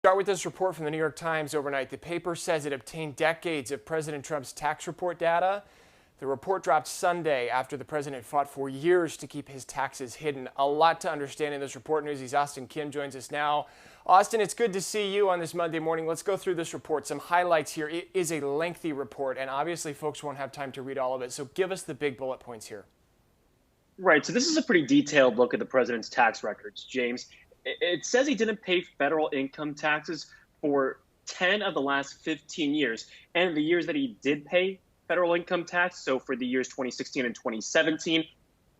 Start with this report from the New York Times overnight. The paper says it obtained decades of President Trump's tax report data. The report dropped Sunday after the president fought for years to keep his taxes hidden. A lot to understand in this report. Newsy's Austin Kim joins us now. Austin, it's good to see you on this Monday morning. Let's go through this report. Some highlights here. It is a lengthy report, and obviously folks won't have time to read all of it. So give us the big bullet points here. Right. So this is a pretty detailed look at the president's tax records, James. It says he didn't pay federal income taxes for 10 of the last 15 years. And the years that he did pay federal income tax, so for the years 2016 and 2017,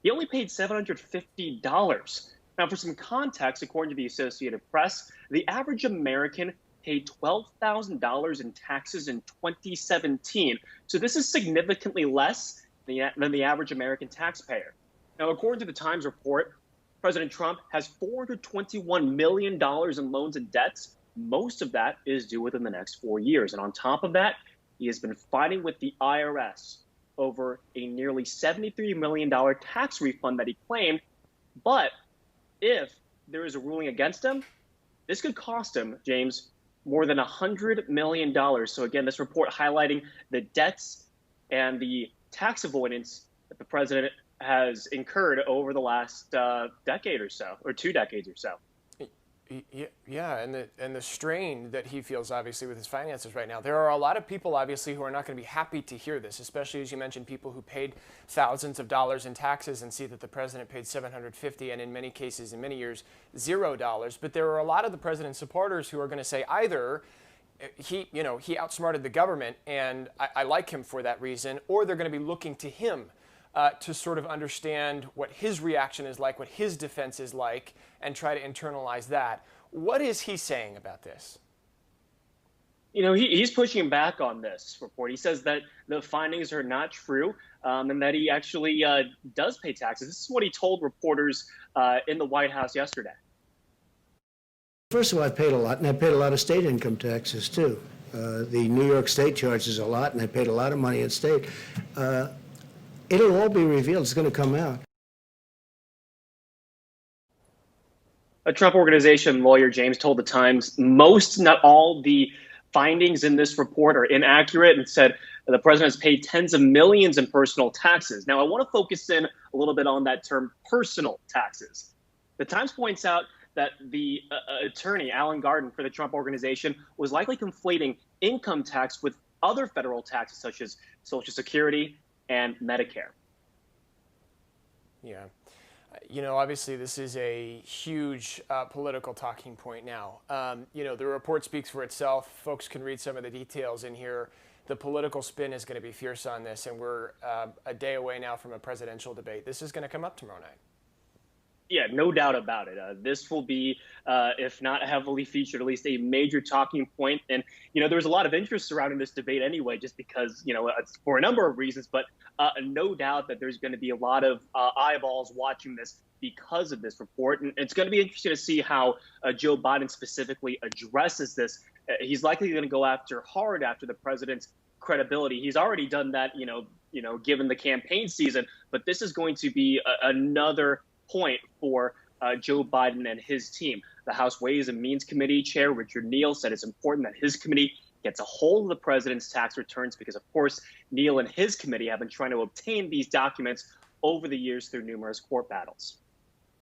he only paid $750. Now, for some context, according to the Associated Press, the average American paid $12,000 in taxes in 2017. So this is significantly less than the average American taxpayer. Now, according to the Times report, President Trump has $421 million in loans and debts. Most of that is due within the next 4 years. And on top of that, he has been fighting with the IRS over a nearly $73 million tax refund that he claimed. But if there is a ruling against him, this could cost him, James, more than $100 million. So again, this report highlighting the debts and the tax avoidance that the president has incurred over the last decade or so, or 2 decades or so. Yeah, and the strain that he feels, obviously, with his finances right now. There are a lot of people, obviously, who are not going to be happy to hear this, especially, as you mentioned, people who paid thousands of dollars in taxes and see that the president paid $750 and in many cases, in many years, $0. But there are a lot of the president's supporters who are going to say either he outsmarted the government, and I like him for that reason, or they're going to be looking to him to sort of understand what his reaction is like, what his defense is like, and try to internalize that. What is he saying about this? You know, he's pushing back on this report. He says that the findings are not true and that he actually does pay taxes. This is what he told reporters in the White House yesterday. First of all, I've paid a lot, and I paid a lot of state income taxes, too. The New York State charges a lot, and I paid a lot of money in state. It'll all be revealed. It's going to come out. A Trump Organization lawyer, James, told the Times most, not all, the findings in this report are inaccurate, and said the president has paid tens of millions in personal taxes. Now, I want to focus in a little bit on that term, personal taxes. The Times points out that the attorney, Alan Garden, for the Trump Organization, was likely conflating income tax with other federal taxes, such as Social Security and Medicare. Yeah. You know, obviously, this is a huge political talking point now. The report speaks for itself. Folks can read some of the details in here. The political spin is going to be fierce on this, and we're a day away now from a presidential debate. This is going to come up tomorrow night. Yeah, no doubt about it. This will be, if not heavily featured, at least a major talking point. And, there was a lot of interest surrounding this debate anyway, just because, it's for a number of reasons. But no doubt that there's going to be a lot of eyeballs watching this because of this report. And it's going to be interesting to see how Joe Biden specifically addresses this. He's likely going to go hard after the president's credibility. He's already done that, given the campaign season. But this is going to be another point for Joe Biden and his team. The House Ways and Means Committee Chair Richard Neal said it's important that his committee gets a hold of the president's tax returns because, of course, Neal and his committee have been trying to obtain these documents over the years through numerous court battles.